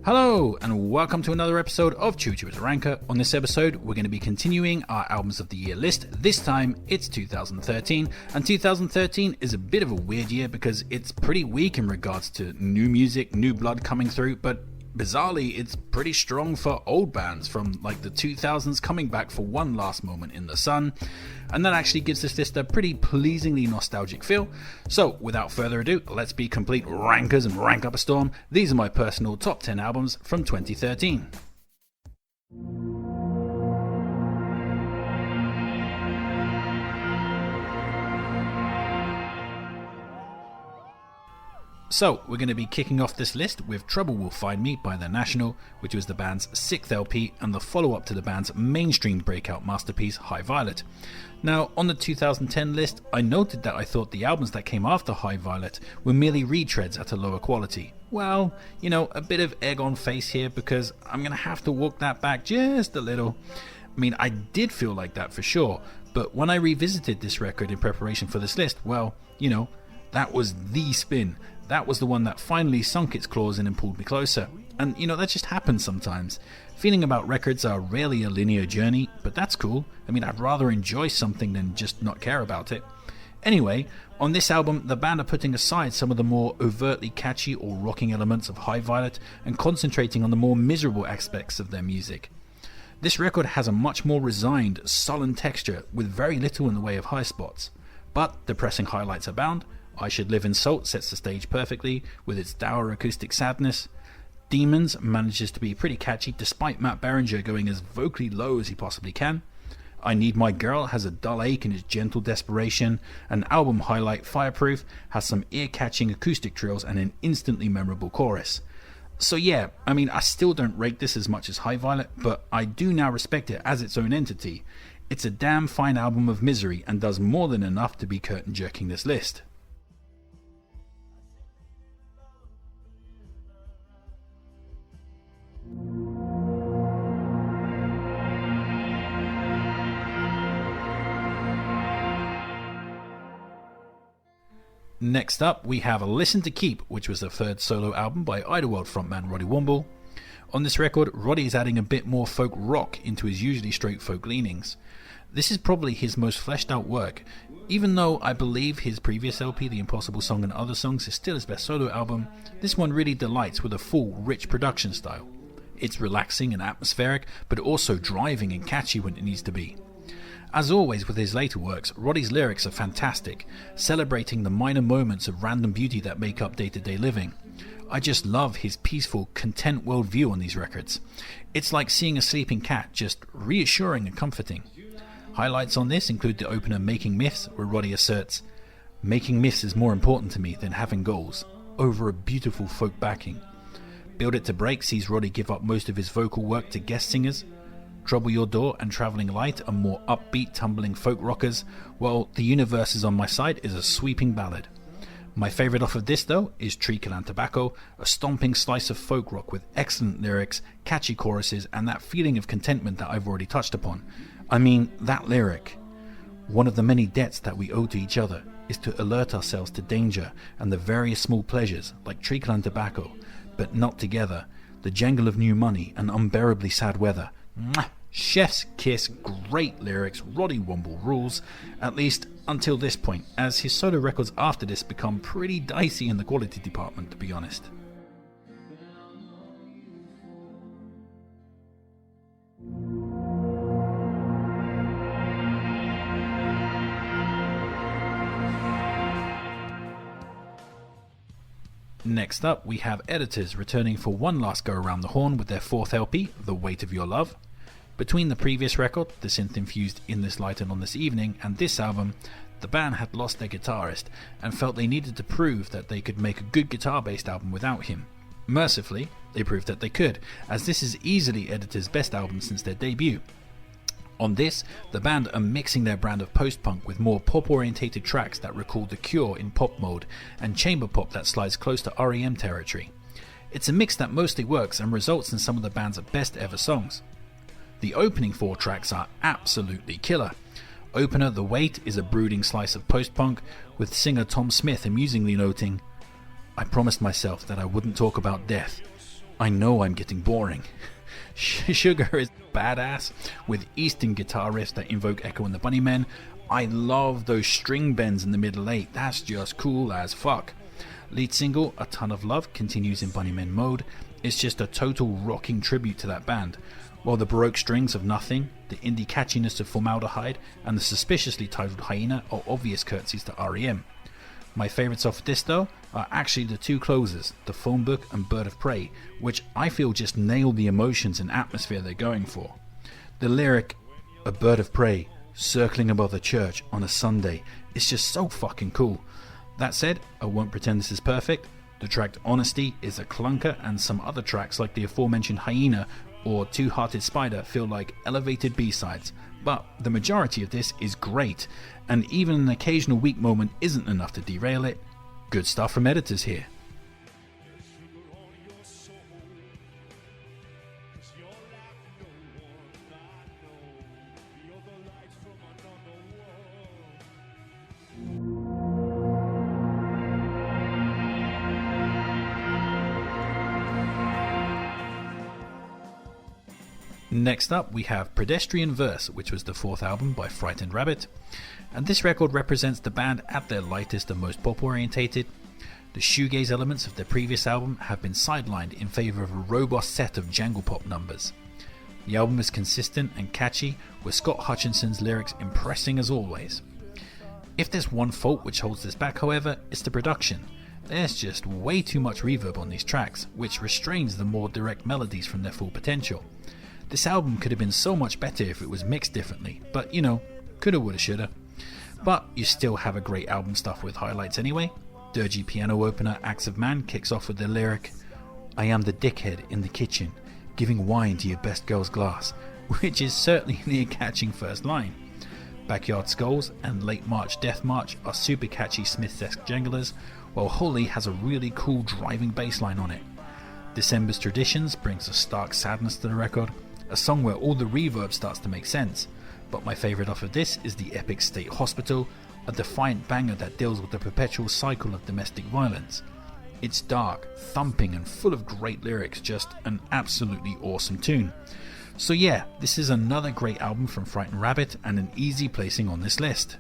Hello and welcome to another episode of Chuchu as a Ranker. On this episode we're going to be continuing our Albums of the Year list. This time it's 2013, and 2013 is a bit of a weird year because it's pretty weak in regards to new music, new blood coming through, but bizarrely it's pretty strong for old bands from like the 2000s coming back for one last moment in the sun, and that actually gives this list a pretty pleasingly nostalgic feel. So without further ado, let's be complete rankers and rank up a storm. These are my personal top 10 albums from 2013. So, we're going to be kicking off this list with Trouble Will Find Me by The National, which was the band's 6th LP and the follow-up to the band's mainstream breakout masterpiece, High Violet. Now, on the 2010 list, I noted that I thought the albums that came after High Violet were merely retreads at a lower quality. Well, you know, a bit of egg on face here because I'm going to have to walk that back just a little. I mean, I did feel like that for sure, but when I revisited this record in preparation for this list, well, you know, that was the spin. That was the one that finally sunk its claws in and pulled me closer. And you know, that just happens sometimes. Feeling about records are rarely a linear journey, but that's cool. I mean, I'd rather enjoy something than just not care about it. Anyway, on this album, the band are putting aside some of the more overtly catchy or rocking elements of High Violet and concentrating on the more miserable aspects of their music. This record has a much more resigned, sullen texture with very little in the way of high spots. But depressing highlights abound. I Should Live in Salt sets the stage perfectly with its dour acoustic sadness. Demons manages to be pretty catchy despite Matt Berringer going as vocally low as he possibly can. I Need My Girl has a dull ache in its gentle desperation, and album highlight Fireproof has some ear-catching acoustic trills and an instantly memorable chorus. So yeah, I mean, I still don't rate this as much as High Violet, but I do now respect it as its own entity. It's a damn fine album of misery and does more than enough to be curtain-jerking this list. Next up, we have Listen to Keep, which was the third solo album by Idleworld frontman Roddy Woomble. On this record, Roddy is adding a bit more folk rock into his usually straight folk leanings. This is probably his most fleshed out work, even though I believe his previous LP, The Impossible Song and Other Songs, is still his best solo album. This one really delights with a full, rich production style. It's relaxing and atmospheric, but also driving and catchy when it needs to be. As always with his later works, Roddy's lyrics are fantastic, celebrating the minor moments of random beauty that make up day-to-day living. I just love his peaceful, content worldview on these records. It's like seeing a sleeping cat, just reassuring and comforting. Highlights on this include the opener Making Myths, where Roddy asserts, "Making myths is more important to me than having goals," over a beautiful folk backing. Build It to Break sees Roddy give up most of his vocal work to guest singers. Trouble Your Door and Travelling Light are more upbeat, tumbling folk rockers, while The Universe Is on My Side is a sweeping ballad. My favourite off of this though is Treacle and Tobacco, a stomping slice of folk rock with excellent lyrics, catchy choruses and that feeling of contentment that I've already touched upon. I mean, that lyric. One of the many debts that we owe to each other is to alert ourselves to danger and the various small pleasures like treacle and tobacco, but not together, the jangle of new money and unbearably sad weather. Mwah! Chef's kiss, great lyrics, Roddy Woomble rules, at least until this point, as his solo records after this become pretty dicey in the quality department, to be honest. Next up, we have Editors returning for one last go around the horn with their 4th LP, The Weight of Your Love. Between the previous record, the synth-infused In This Light and On This Evening, and this album, the band had lost their guitarist and felt they needed to prove that they could make a good guitar-based album without him. Mercifully, they proved that they could, as this is easily Editors' best album since their debut. On this, the band are mixing their brand of post-punk with more pop-orientated tracks that recall The Cure in pop mode, and chamber pop that slides close to R.E.M. territory. It's a mix that mostly works and results in some of the band's best ever songs. The opening 4 tracks are absolutely killer. Opener The Weight is a brooding slice of post-punk, with singer Tom Smith amusingly noting, "I promised myself that I wouldn't talk about death, I know I'm getting boring. Sugar is badass with Eastern guitar riffs that invoke Echo and the Bunnymen. I love those string bends in the middle 8, that's just cool as fuck. Lead single, A Ton of Love, continues in Bunnymen mode. It's just a total rocking tribute to that band. While the Baroque strings of Nothing, the indie catchiness of Formaldehyde, and the suspiciously titled Hyena are obvious curtsies to REM. My favourites off this though are actually the two closers, The Phone Book and Bird of Prey, which I feel just nail the emotions and atmosphere they're going for. The lyric, a bird of prey, circling above the church on a Sunday, is just so fucking cool. That said, I won't pretend this is perfect. The track Honesty is a clunker, and some other tracks like the aforementioned Hyena or Two-Hearted Spider feel like elevated B-sides, but the majority of this is great, and even an occasional weak moment isn't enough to derail it. Good stuff from editors here. Next up we have Pedestrian Verse, which was the fourth album by Frightened Rabbit, and this record represents the band at their lightest and most pop orientated. The shoegaze elements of their previous album have been sidelined in favour of a robust set of jangle pop numbers. The album is consistent and catchy, with Scott Hutchinson's lyrics impressing as always. If there's one fault which holds this back however, it's the production. There's just way too much reverb on these tracks, which restrains the more direct melodies from their full potential. This album could have been so much better if it was mixed differently, but you know, coulda woulda shoulda. But you still have a great album stuff with highlights anyway. Dirgy piano opener Acts of Man kicks off with the lyric, I am the dickhead in the kitchen, giving wine to your best girl's glass, which is certainly an ear-catching first line. Backyard Skulls and Late March Death March are super catchy Smiths-esque janglers, while Holy has a really cool driving bass line on it. December's Traditions brings a stark sadness to the record, a song where all the reverb starts to make sense, but my favourite off of this is the epic State Hospital, a defiant banger that deals with the perpetual cycle of domestic violence. It's dark, thumping and full of great lyrics, just an absolutely awesome tune. So yeah, this is another great album from Frightened Rabbit and an easy placing on this list.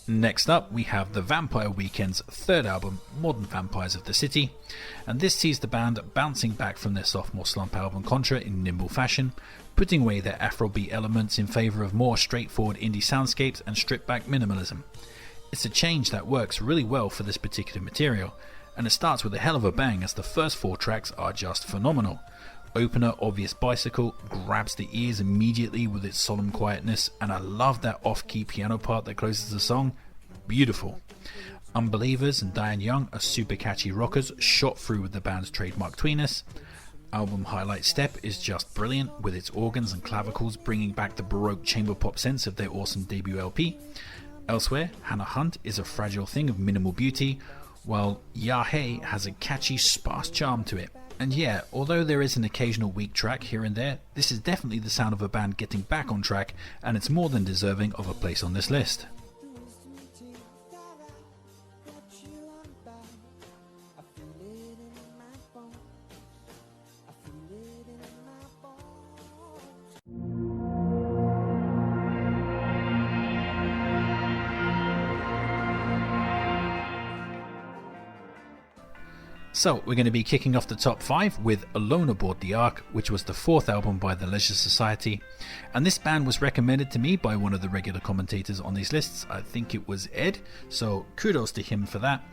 Next up we have the Vampire Weekend's third album, Modern Vampires of the City, and this sees the band bouncing back from their sophomore slump album Contra in nimble fashion, putting away their Afrobeat elements in favour of more straightforward indie soundscapes and stripped back minimalism. It's a change that works really well for this particular material, and it starts with a hell of a bang as the first four tracks are just phenomenal. Opener Obvious Bicycle grabs the ears immediately with its solemn quietness, and I love that off-key piano part that closes the song. Beautiful. Unbelievers and Diane Young are super catchy rockers shot through with the band's trademark tweeness. Album highlight Step is just brilliant, with its organs and clavicles bringing back the Baroque chamber pop sense of their awesome debut LP. Elsewhere, Hannah Hunt is a fragile thing of minimal beauty, while Ya Hey has a catchy, sparse charm to it. And yeah, although there is an occasional weak track here and there, this is definitely the sound of a band getting back on track, and it's more than deserving of a place on this list. So we're going to be kicking off the top 5 with Alone Aboard the Ark, which was the fourth album by the Leisure Society, and this band was recommended to me by one of the regular commentators on these lists. I think it was Ed, so kudos to him for that.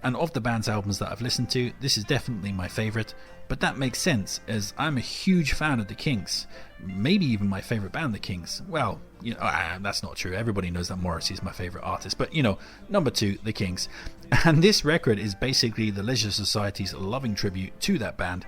And of the band's albums that I've listened to, this is definitely my favourite, but that makes sense as I'm a huge fan of the Kinks, maybe even my favourite band, the Kinks. Well, you know, that's not true, everybody knows that Morrissey is my favourite artist, but you know, number 2, the Kinks. And this record is basically the Leisure Society's loving tribute to that band.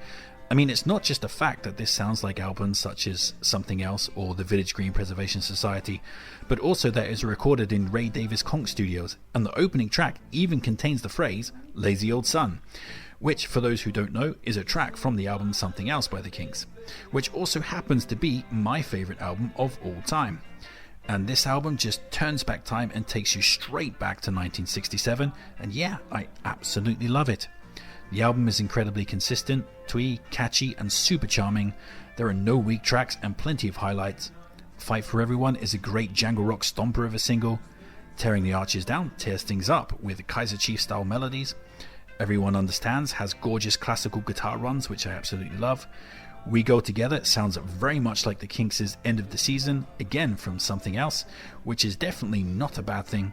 I mean, it's not just the fact that this sounds like albums such as Something Else or the Village Green Preservation Society, but also that it is recorded in Ray Davis Conch Studios, and the opening track even contains the phrase "Lazy Old Son," which, for those who don't know, is a track from the album Something Else by the Kinks, which also happens to be my favourite album of all time. And this album just turns back time and takes you straight back to 1967, and yeah, I absolutely love it. The album is incredibly consistent, twee, catchy and super charming. There are no weak tracks and plenty of highlights. Fight for Everyone is a great jangle rock stomper of a single. Tearing the Arches Down tears things up with Kaiser Chief style melodies. Everyone Understands has gorgeous classical guitar runs which I absolutely love. We Go Together sounds very much like the Kinks' End of the Season, again from Something Else, which is definitely not a bad thing.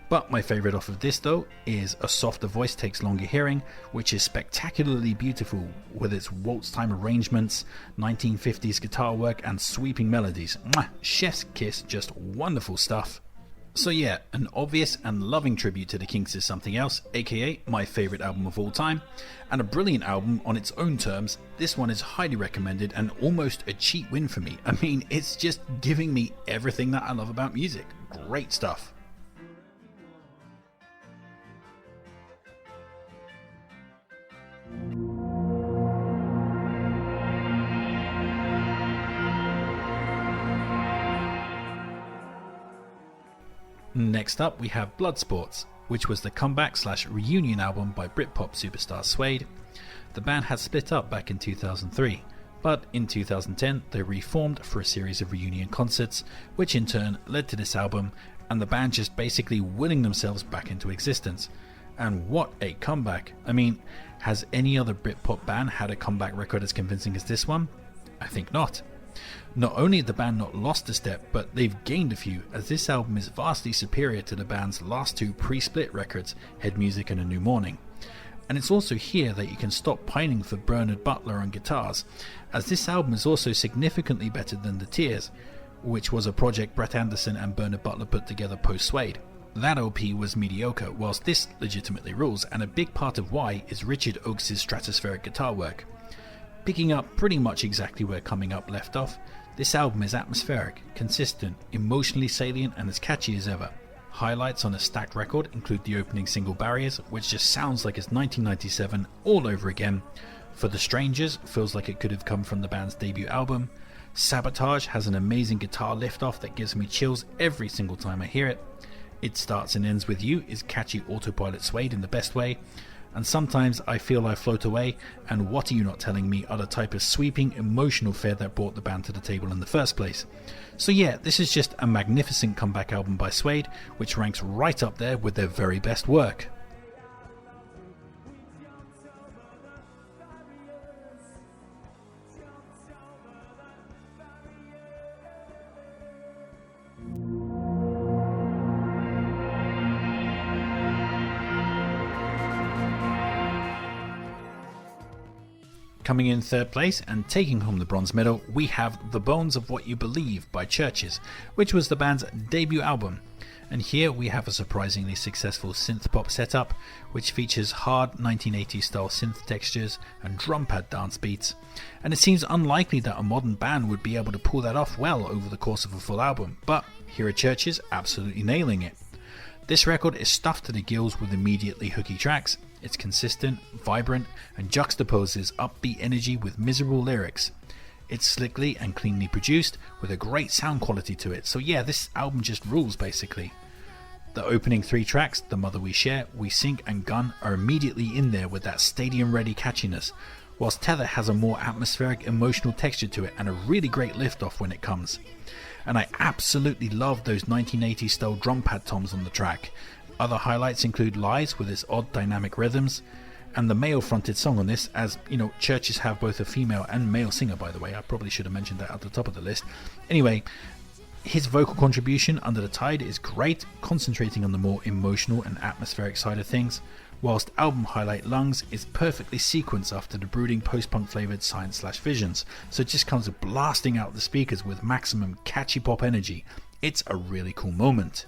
But my favourite off of this though is A Softer Voice Takes Longer Hearing, which is spectacularly beautiful with its waltz time arrangements, 1950s guitar work and sweeping melodies. Mwah! Chef's kiss, just wonderful stuff. So yeah, an obvious and loving tribute to the Kinks is Something Else, aka my favourite album of all time, and a brilliant album on its own terms. This one is highly recommended and almost a cheap win for me. I mean, it's just giving me everything that I love about music. Great stuff. Next up we have Bloodsports, which was the comeback/reunion album by Britpop superstar Suede. The band had split up back in 2003, but in 2010 they reformed for a series of reunion concerts, which in turn led to this album and the band just basically willing themselves back into existence. And what a comeback! I mean, has any other Britpop band had a comeback record as convincing as this one? I think not. Not only had the band not lost a step, but they've gained a few, as this album is vastly superior to the band's last two pre-split records, Head Music and A New Morning. And it's also here that you can stop pining for Bernard Butler on guitars, as this album is also significantly better than The Tears, which was a project Brett Anderson and Bernard Butler put together post-Suede. That LP was mediocre, whilst this legitimately rules, and a big part of why is Richard Oakes' stratospheric guitar work. Picking up pretty much exactly where Coming Up left off, this album is atmospheric, consistent, emotionally salient and as catchy as ever. Highlights on a stacked record include the opening single Barriers, which just sounds like it's 1997 all over again. For the Strangers feels like it could have come from the band's debut album. Sabotage has an amazing guitar lift-off that gives me chills every single time I hear it. It Starts and Ends With You is catchy autopilot Suede in the best way. And Sometimes I Feel I Float Away and What Are You Not Telling Me are the type of sweeping emotional fare that brought the band to the table in the first place. So yeah, this is just a magnificent comeback album by Suede, which ranks right up there with their very best work. Coming in third place and taking home the bronze medal, we have The Bones of What You Believe by Churches, which was the band's debut album. And here we have a surprisingly successful synth-pop setup, which features hard 1980s style synth textures and drum pad dance beats. And it seems unlikely that a modern band would be able to pull that off well over the course of a full album, but here are Churches absolutely nailing it. This record is stuffed to the gills with immediately hooky tracks. It's consistent, vibrant, and juxtaposes upbeat energy with miserable lyrics. It's slickly and cleanly produced, with a great sound quality to it, so yeah, this album just rules basically. The opening three tracks, The Mother We Share, We Sink and Gun, are immediately in there with that stadium-ready catchiness, whilst Tether has a more atmospheric, emotional texture to it and a really great lift-off when it comes. And I absolutely love those 1980s style drum pad toms on the track. Other highlights include Lies with its odd dynamic rhythms, and the male fronted song on this, as you know, Churches have both a female and male singer, by the way. I probably should have mentioned that at the top of the list. Anyway, his vocal contribution, Under the Tide, is great, concentrating on the more emotional and atmospheric side of things, whilst album highlight Lungs is perfectly sequenced after the brooding post-punk flavoured Science/Visions, so it just comes blasting out the speakers with maximum catchy pop energy. It's a really cool moment.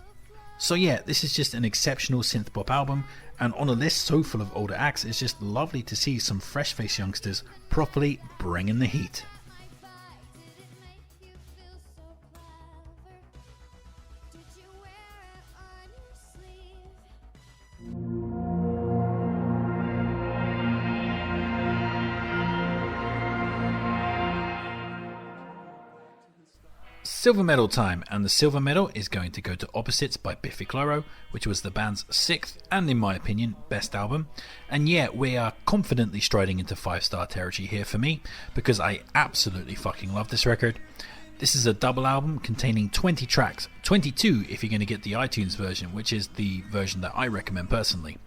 So yeah, this is just an exceptional synth pop album, and on a list so full of older acts, it's just lovely to see some fresh faced youngsters properly bringing the heat. Silver medal time, and the silver medal is going to go to Opposites by Biffy Clyro, which was the band's 6th and, in my opinion, best album. And yeah, we are confidently striding into 5-star territory here for me, because I absolutely fucking love this record. This is a double album containing 20 tracks, 22 if you're going to get the iTunes version, which is the version that I recommend personally.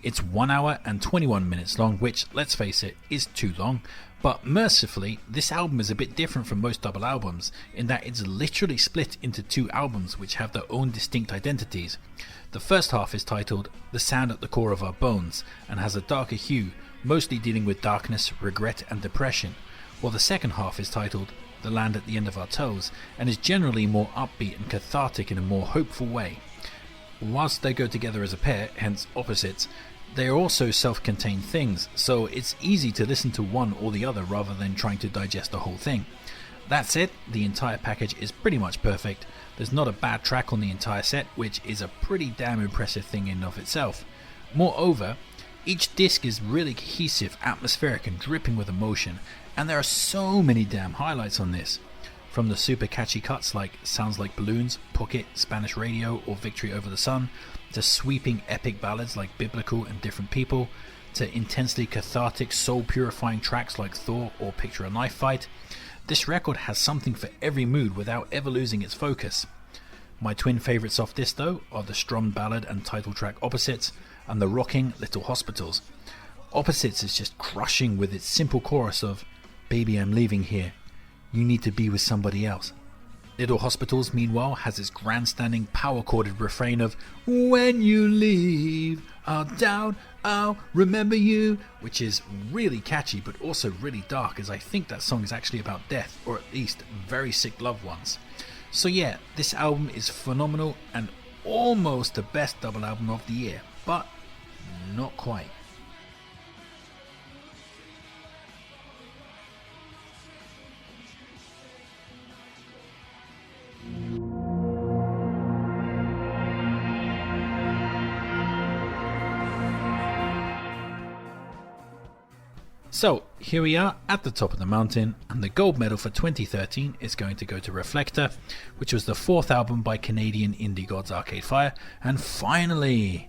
It's 1 hour and 21 minutes long, which, let's face it, is too long. But mercifully, this album is a bit different from most double albums in that it's literally split into 2 albums which have their own distinct identities. The first half is titled The Sound at the Core of Our Bones and has a darker hue, mostly dealing with darkness, regret and depression, while the second half is titled The Land at the End of Our Toes and is generally more upbeat and cathartic in a more hopeful way. Whilst they go together as a pair, hence Opposites, they are also self-contained things, so it's easy to listen to one or the other rather than trying to digest the whole thing. That said, the entire package is pretty much perfect. There's not a bad track on the entire set, which is a pretty damn impressive thing in and of itself. Moreover, each disc is really cohesive, atmospheric and dripping with emotion, and there are so many damn highlights on this. From the super catchy cuts like Sounds Like Balloons, Pocket, Spanish Radio or Victory Over the Sun, to sweeping epic ballads like Biblical and Different People, to intensely cathartic, soul-purifying tracks like Thor or Picture a Knife Fight. This record has something for every mood without ever losing its focus. My twin favourites off this though are the strummed ballad and title track Opposites and the rocking Little Hospitals. Opposites is just crushing with its simple chorus of "Baby, I'm leaving here, you need to be with somebody else." Little Hospitals, meanwhile, has its grandstanding power-chorded refrain of "When you leave, I'll down, I'll remember you," which is really catchy but also really dark, as I think that song is actually about death, or at least very sick loved ones. So yeah, this album is phenomenal and almost the best double album of the year, but not quite. So here we are at the top of the mountain, and the gold medal for 2013 is going to go to Reflector, which was the 4th album by Canadian indie gods Arcade Fire, and finally,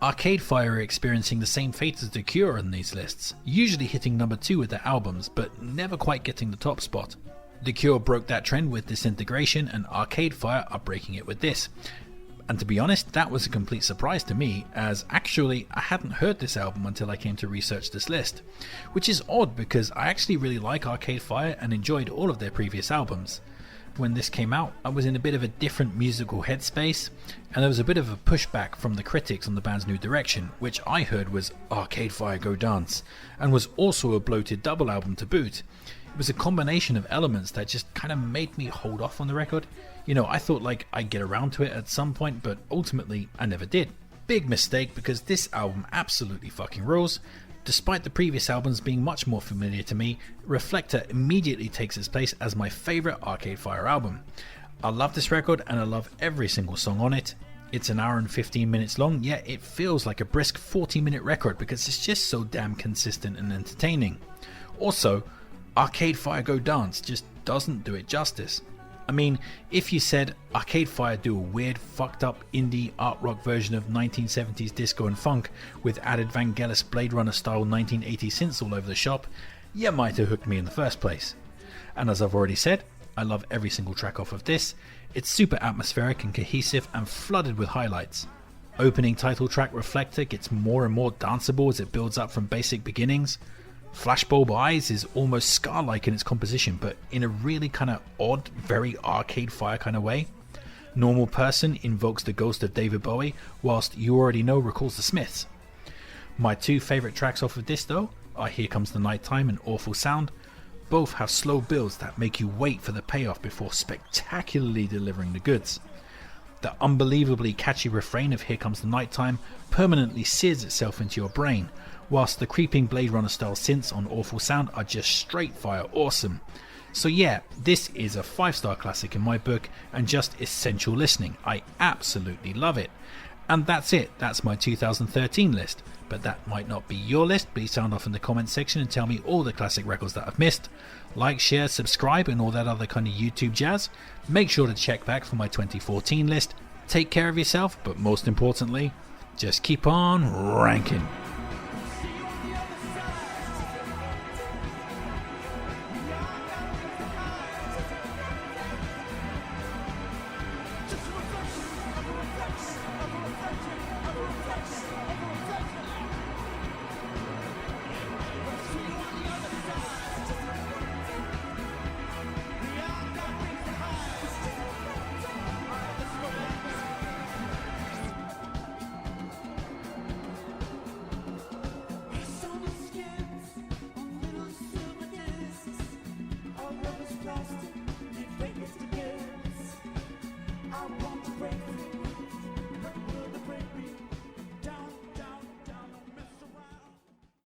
Arcade Fire are experiencing the same fate as The Cure on these lists, usually hitting number 2 with their albums, but never quite getting the top spot. The Cure broke that trend with Disintegration, and Arcade Fire are breaking it with this. And to be honest, that was a complete surprise to me, as actually I hadn't heard this album until I came to research this list. Which is odd because I actually really like Arcade Fire and enjoyed all of their previous albums. When this came out, I was in a bit of a different musical headspace, and there was a bit of a pushback from the critics on the band's new direction, which I heard was Arcade Fire Go Dance, and was also a bloated double album to boot. It was a combination of elements that just kind of made me hold off on the record. You know, I thought like I'd get around to it at some point, but ultimately I never did. Big mistake, because this album absolutely fucking rules. Despite the previous albums being much more familiar to me, Reflector immediately takes its place as my favourite Arcade Fire album. I love this record and I love every single song on it. It's an hour and 15 minutes long, yet it feels like a brisk 40-minute record because it's just so damn consistent and entertaining. Also, Arcade Fire Go Dance just doesn't do it justice. I mean, if you said Arcade Fire do a weird, fucked up indie art rock version of 1970s disco and funk with added Vangelis Blade Runner style 1980s synths all over the shop, you might have hooked me in the first place. And as I've already said, I love every single track off of this. It's super atmospheric and cohesive and flooded with highlights. Opening title track Reflector gets more and more danceable as it builds up from basic beginnings. Flashbulb Eyes is almost Scar-like in its composition, but in a really kind of odd, very Arcade Fire kind of way. Normal Person invokes the ghost of David Bowie, whilst You Already Know recalls the Smiths. My 2 favourite tracks off of this though are Here Comes the Nighttime and Awful Sound. Both have slow builds that make you wait for the payoff before spectacularly delivering the goods. The unbelievably catchy refrain of Here Comes the Nighttime permanently sears itself into your brain, whilst the creeping Blade Runner style synths on Awful Sound are just straight fire awesome. So yeah, this is a 5-star classic in my book and just essential listening. I absolutely love it. And that's it, that's my 2013 list. But that might not be your list. Please sound off in the comments section and tell me all the classic records that I've missed. Like, share, subscribe and all that other kind of YouTube jazz. Make sure to check back for my 2014 list. Take care of yourself, but most importantly, just keep on ranking.